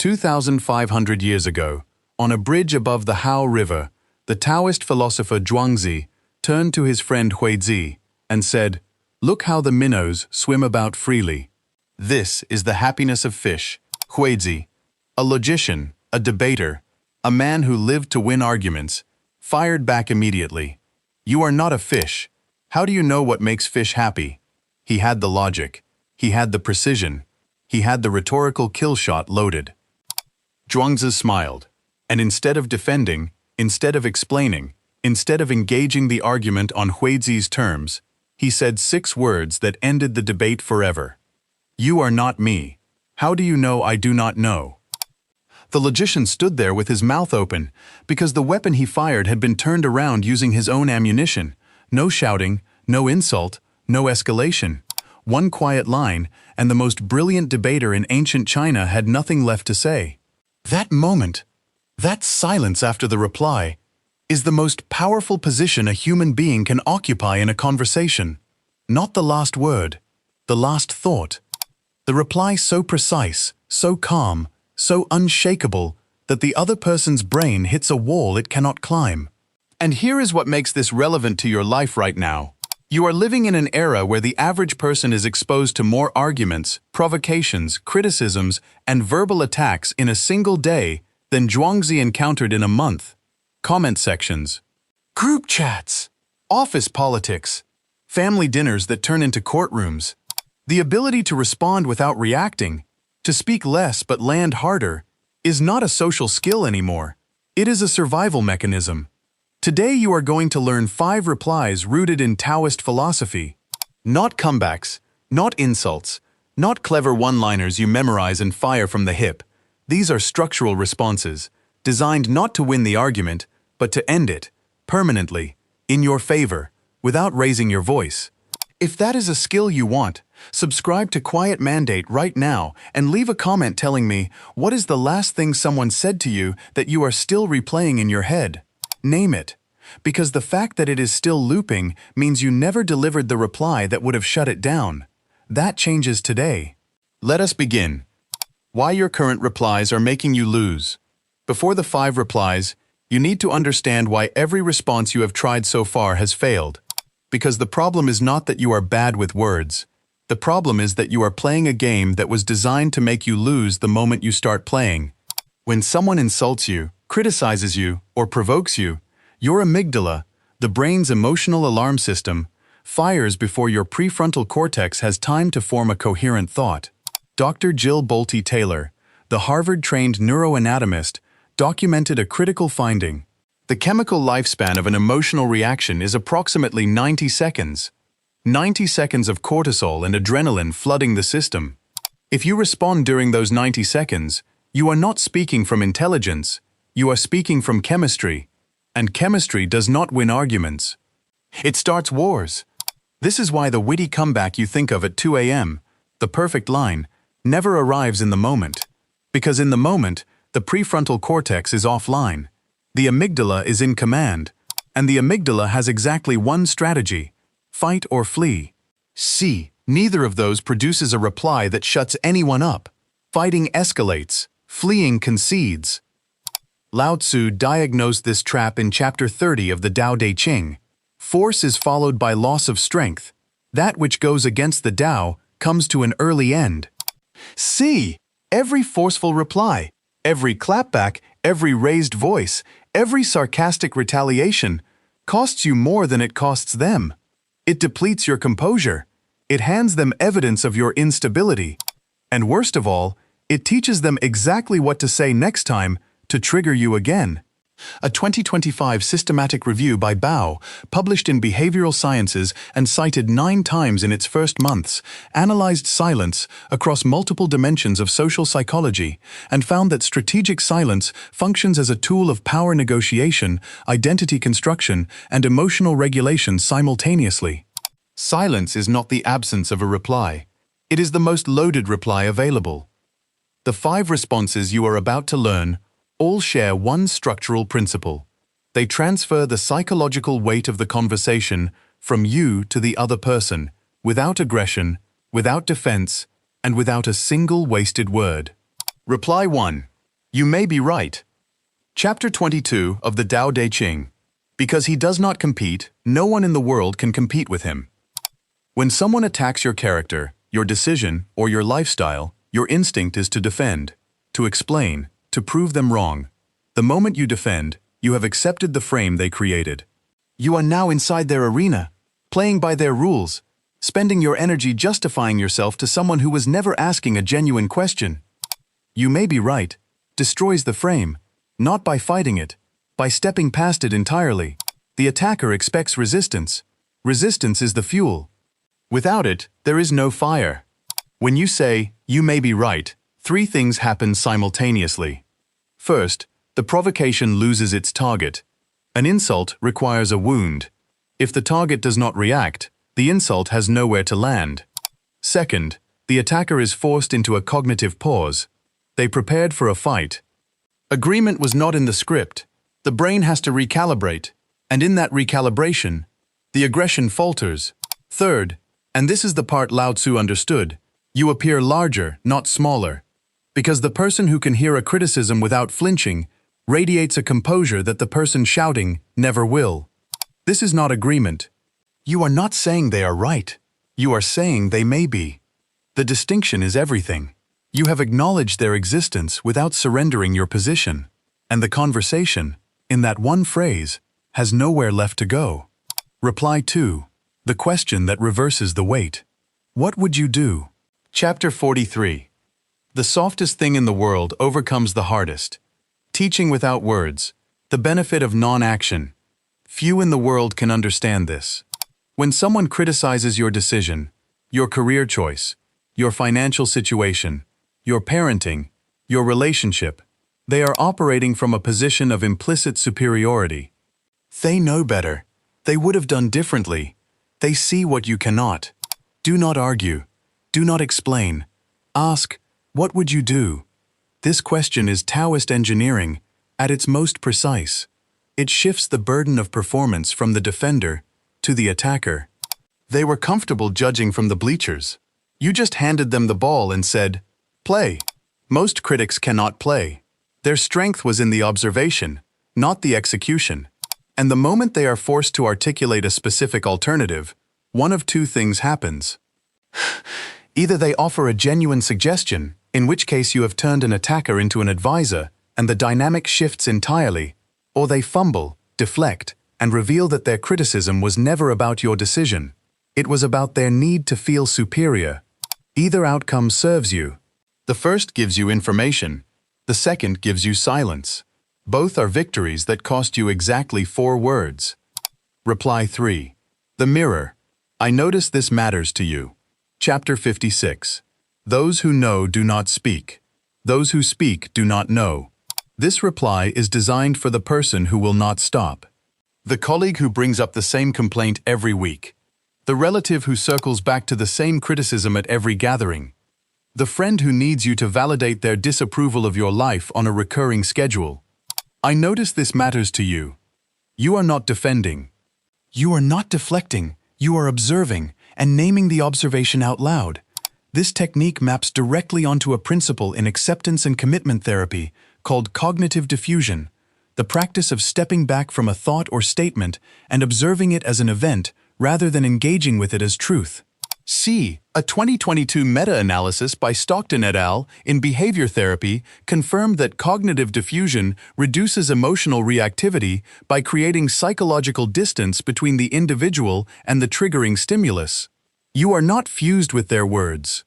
2,500 years ago, on a bridge above the Hao River, the Taoist philosopher Zhuangzi turned to his friend Huizi and said, "Look how the minnows swim about freely. This is the happiness of fish." Huizi, a logician, a debater, a man who lived to win arguments, fired back immediately. "You are not a fish. How do you know what makes fish happy?" He had the logic. He had the precision. He had the rhetorical kill shot loaded. Zhuangzi smiled, and instead of defending, instead of explaining, instead of engaging the argument on Huizi's terms, he said 6 words that ended the debate forever. "You are not me. How do you know I do not know?" The logician stood there with his mouth open, because the weapon he fired had been turned around using his own ammunition. No shouting, no insult, no escalation. One quiet line, and the most brilliant debater in ancient China had nothing left to say. That moment, that silence after the reply, is the most powerful position a human being can occupy in a conversation. Not the last word, the last thought. The reply so precise, so calm, so unshakable that the other person's brain hits a wall it cannot climb. And here is what makes this relevant to your life right now. You are living in an era where the average person is exposed to more arguments, provocations, criticisms, and verbal attacks in a single day than Zhuangzi encountered in a month. Comment sections, group chats, office politics, family dinners that turn into courtrooms. The ability to respond without reacting, to speak less but land harder, is not a social skill anymore. It is a survival mechanism. Today you are going to learn 5 replies rooted in Taoist philosophy. Not comebacks, not insults, not clever one-liners you memorize and fire from the hip. These are structural responses, designed not to win the argument, but to end it, permanently, in your favor, without raising your voice. If that is a skill you want, subscribe to Quiet Mandate right now and leave a comment telling me what is the last thing someone said to you that you are still replaying in your head. Name it, because the fact that it is still looping means you never delivered the reply that would have shut it down. That changes today. Let us begin. Why your current replies are making you lose. Before the 5 replies, you need to understand why every response you have tried so far has failed. Because the problem is not that you are bad with words. The problem is that you are playing a game that was designed to make you lose the moment you start playing. When someone insults you, criticizes you, or provokes you, your amygdala, the brain's emotional alarm system, fires before your prefrontal cortex has time to form a coherent thought. Dr. Jill Bolte Taylor, the Harvard-trained neuroanatomist, documented a critical finding. The chemical lifespan of an emotional reaction is approximately 90 seconds. 90 seconds of cortisol and adrenaline flooding the system. If you respond during those 90 seconds, you are not speaking from intelligence, you are speaking from chemistry, and chemistry does not win arguments. It starts wars. This is why the witty comeback you think of at 2 a.m., the perfect line, never arrives in the moment. Because in the moment, the prefrontal cortex is offline. The amygdala is in command, and the amygdala has exactly one strategy: fight or flee. C. Neither of those produces a reply that shuts anyone up. Fighting escalates, fleeing concedes. Lao Tzu diagnosed this trap in Chapter 30 of the Tao Te Ching. Force is followed by loss of strength. That which goes against the Tao comes to an early end. C. Every forceful reply, every clapback, every raised voice, every sarcastic retaliation costs you more than it costs them. It depletes your composure. It hands them evidence of your instability. And worst of all, it teaches them exactly what to say next time to trigger you again. A 2025 systematic review by Bao, published in Behavioral Sciences and cited 9 times in its first months, analyzed silence across multiple dimensions of social psychology and found that strategic silence functions as a tool of power negotiation, identity construction, and emotional regulation simultaneously. Silence is not the absence of a reply. It is the most loaded reply available. The 5 responses you are about to learn all share one structural principle. They transfer the psychological weight of the conversation from you to the other person, without aggression, without defense, and without a single wasted word. Reply 1. You may be right. Chapter 22 of the Tao Te Ching. Because he does not compete, no one in the world can compete with him. When someone attacks your character, your decision, or your lifestyle, your instinct is to defend, to explain, to prove them wrong. The moment you defend, you have accepted the frame they created. You are now inside their arena, playing by their rules, spending your energy justifying yourself to someone who was never asking a genuine question. You may be right, destroys the frame, not by fighting it, by stepping past it entirely. The attacker expects resistance. Resistance is the fuel. Without it, there is no fire. When you say, you may be right, three things happen simultaneously. First, the provocation loses its target. An insult requires a wound. If the target does not react, the insult has nowhere to land. Second, the attacker is forced into a cognitive pause. They prepared for a fight. Agreement was not in the script. The brain has to recalibrate, and in that recalibration, the aggression falters. Third, and this is the part Lao Tzu understood, you appear larger, not smaller. Because the person who can hear a criticism without flinching radiates a composure that the person shouting never will. This is not agreement. You are not saying they are right. You are saying they may be. The distinction is everything. You have acknowledged their existence without surrendering your position, and the conversation, in that one phrase, has nowhere left to go. Reply 2. The question that reverses the weight. What would you do? Chapter 43. The softest thing in the world overcomes the hardest. Teaching without words. The benefit of non-action. Few in the world can understand this. When someone criticizes your decision, your career choice, your financial situation, your parenting, your relationship, they are operating from a position of implicit superiority. They know better. They would have done differently. They see what you cannot. Do not argue. Do not explain. Ask, what would you do? This question is Taoist engineering at its most precise. It shifts the burden of performance from the defender to the attacker. They were comfortable judging from the bleachers. You just handed them the ball and said, play. Most critics cannot play. Their strength was in the observation, not the execution. And the moment they are forced to articulate a specific alternative, one of two things happens. Either they offer a genuine suggestion, in which case you have turned an attacker into an advisor, and the dynamic shifts entirely, or they fumble, deflect, and reveal that their criticism was never about your decision. It was about their need to feel superior. Either outcome serves you. The first gives you information. The second gives you silence. Both are victories that cost you exactly 4 words. Reply 3. The mirror. I notice this matters to you. Chapter 56. Those who know do not speak. Those who speak do not know. This reply is designed for the person who will not stop. The colleague who brings up the same complaint every week. The relative who circles back to the same criticism at every gathering. The friend who needs you to validate their disapproval of your life on a recurring schedule. I notice this matters to you. You are not defending. You are not deflecting. You are observing and naming the observation out loud. This technique maps directly onto a principle in acceptance and commitment therapy called cognitive diffusion, the practice of stepping back from a thought or statement and observing it as an event rather than engaging with it as truth. C. A 2022 meta-analysis by Stockton et al. In behavior therapy confirmed that cognitive diffusion reduces emotional reactivity by creating psychological distance between the individual and the triggering stimulus. You are not fused with their words.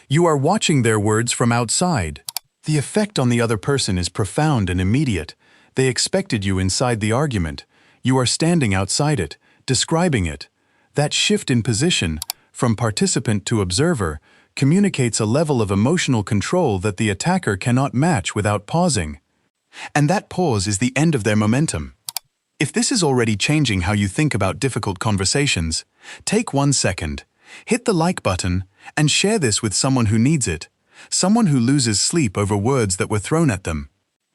You are watching their words from outside. The effect on the other person is profound and immediate. They expected you inside the argument. You are standing outside it, describing it. That shift in position, from participant to observer, communicates a level of emotional control that the attacker cannot match without pausing. And that pause is the end of their momentum. If this is already changing how you think about difficult conversations, take 1 second, hit the like button, and share this with someone who needs it, someone who loses sleep over words that were thrown at them.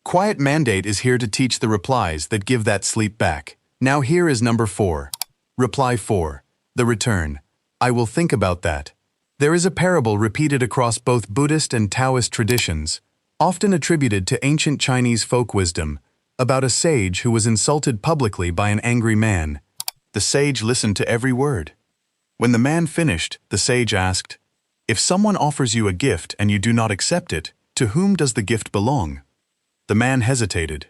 Quiet Mandate is here to teach the replies that give that sleep back. Now here is number 4. Reply 4. The return. I will think about that. There is a parable repeated across both Buddhist and Taoist traditions. often attributed to ancient Chinese folk wisdom, about a sage who was insulted publicly by an angry man. The sage listened to every word. When the man finished, the sage asked, "If someone offers you a gift and you do not accept it, to whom does the gift belong?" The man hesitated.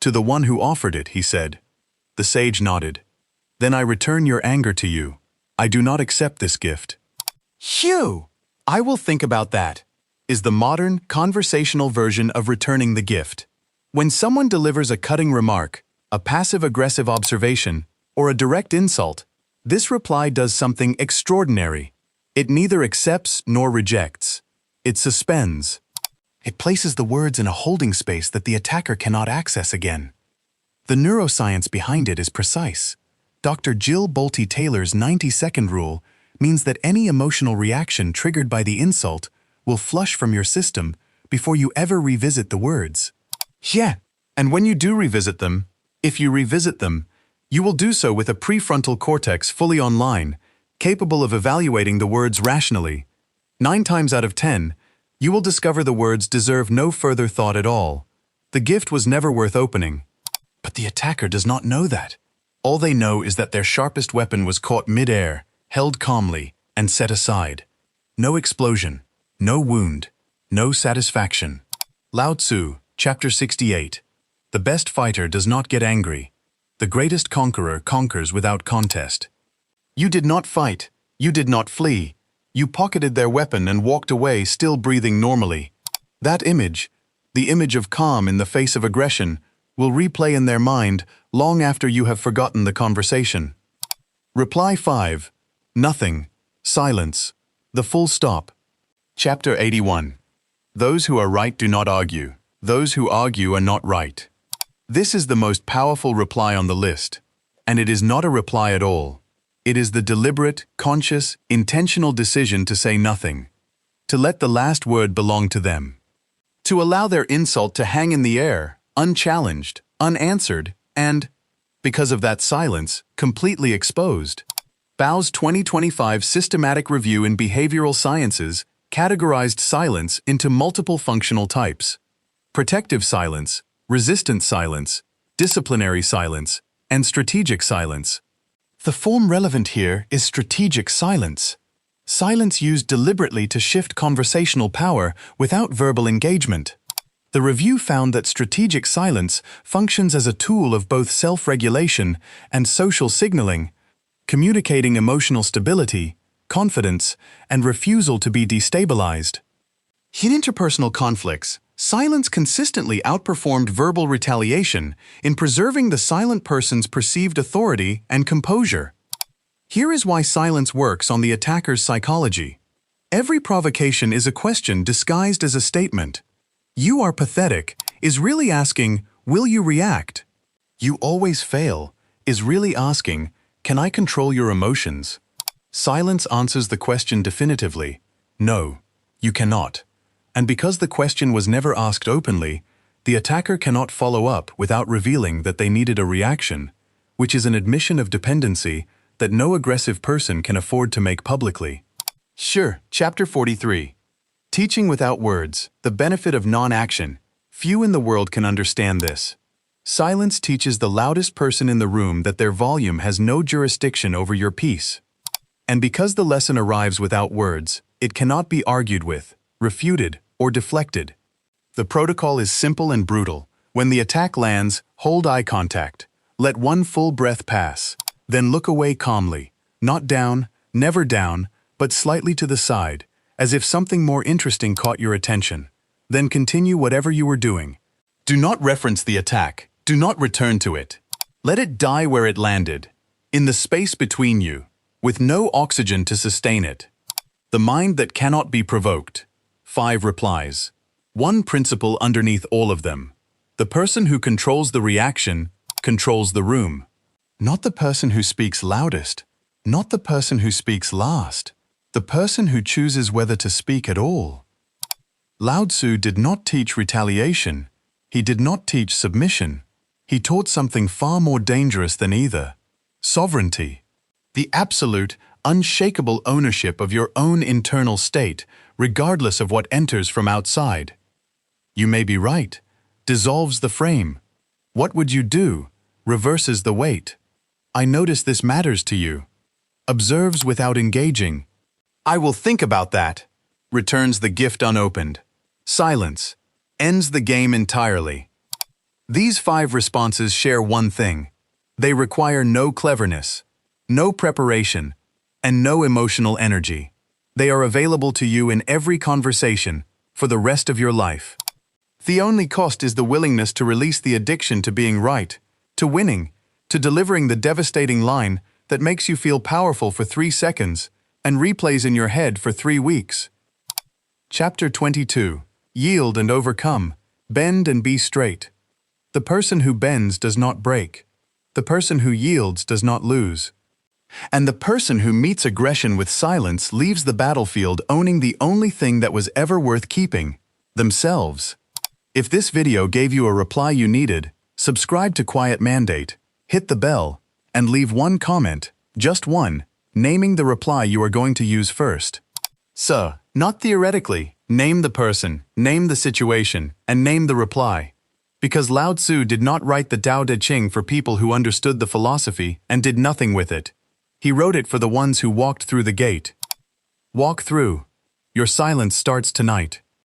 "To the one who offered it," he said. The sage nodded. "Then I return your anger to you. I do not accept this gift." "Phew! I will think about that," is the modern, conversational version of returning the gift. When someone delivers a cutting remark, a passive-aggressive observation, or a direct insult, this reply does something extraordinary. It neither accepts nor rejects. It suspends. It places the words in a holding space that the attacker cannot access again. The neuroscience behind it is precise. Dr. Jill Bolte Taylor's 90-second rule means that any emotional reaction triggered by the insult will flush from your system before you ever revisit the words. Yeah, and when you do revisit them, if you revisit them, you will do so with a prefrontal cortex fully online, capable of evaluating the words rationally. 9 times out of 10, you will discover the words deserve no further thought at all. The gift was never worth opening. But the attacker does not know that. All they know is that their sharpest weapon was caught mid-air, held calmly, and set aside. No explosion, no wound, no satisfaction. Lao Tzu, Chapter 68. The best fighter does not get angry. The greatest conqueror conquers without contest. You did not fight. You did not flee. You pocketed their weapon and walked away still breathing normally. That image, the image of calm in the face of aggression, will replay in their mind long after you have forgotten the conversation. Reply 5. Nothing. Silence. The full stop. Chapter 81. Those who are right do not argue. Those who argue are not right. This is the most powerful reply on the list, and it is not a reply at all. It is the deliberate, conscious, intentional decision to say nothing, to let the last word belong to them, to allow their insult to hang in the air, unchallenged, unanswered, and, because of that silence, completely exposed. Bao's 2025 Systematic Review in Behavioral Sciences categorized silence into multiple functional types: protective silence, resistant silence, disciplinary silence, and strategic silence. The form relevant here is strategic silence. Silence used deliberately to shift conversational power without verbal engagement. The review found that strategic silence functions as a tool of both self-regulation and social signaling, communicating emotional stability, confidence, and refusal to be destabilized. In interpersonal conflicts, silence consistently outperformed verbal retaliation in preserving the silent person's perceived authority and composure. Here is why silence works on the attacker's psychology. Every provocation is a question disguised as a statement. "You are pathetic" is really asking, "Will you react?" "You always fail" is really asking, "Can I control your emotions?" Silence answers the question definitively. No, you cannot. And because the question was never asked openly, the attacker cannot follow up without revealing that they needed a reaction, which is an admission of dependency that no aggressive person can afford to make publicly. Sure, Chapter 43. Teaching without words, the benefit of non-action. Few in the world can understand this. Silence teaches the loudest person in the room that their volume has no jurisdiction over your peace. And because the lesson arrives without words, it cannot be argued with, refuted, or deflected. The protocol is simple and brutal. When the attack lands, hold eye contact. Let one full breath pass. Then look away calmly, not down, never down, but slightly to the side, as if something more interesting caught your attention. Then continue whatever you were doing. Do not reference the attack. Do not return to it. Let it die where it landed, in the space between you, with no oxygen to sustain it. The mind that cannot be provoked. 5 replies. One principle underneath all of them. The person who controls the reaction controls the room. Not the person who speaks loudest, not the person who speaks last, the person who chooses whether to speak at all. Lao Tzu did not teach retaliation. He did not teach submission. He taught something far more dangerous than either: sovereignty. The absolute, unshakable ownership of your own internal state, regardless of what enters from outside. You may be right. Dissolves the frame. What would you do? Reverses the weight. I notice this matters to you. Observes without engaging. I will think about that. Returns the gift unopened. Silence. Ends the game entirely. These 5 responses share one thing. They require no cleverness, no preparation, and no emotional energy. They are available to you in every conversation for the rest of your life. The only cost is the willingness to release the addiction to being right, to winning, to delivering the devastating line that makes you feel powerful for 3 seconds and replays in your head for 3 weeks. Chapter 22. Yield and overcome. Bend and be straight. The person who bends does not break. The person who yields does not lose. And the person who meets aggression with silence leaves the battlefield owning the only thing that was ever worth keeping, themselves. If this video gave you a reply you needed, subscribe to Quiet Mandate, hit the bell, and leave one comment, just one, naming the reply you are going to use first. So, not theoretically, name the person, name the situation, and name the reply. Because Lao Tzu did not write the Tao Te Ching for people who understood the philosophy and did nothing with it. He wrote it for the ones who walked through the gate. Walk through. Your silence starts tonight.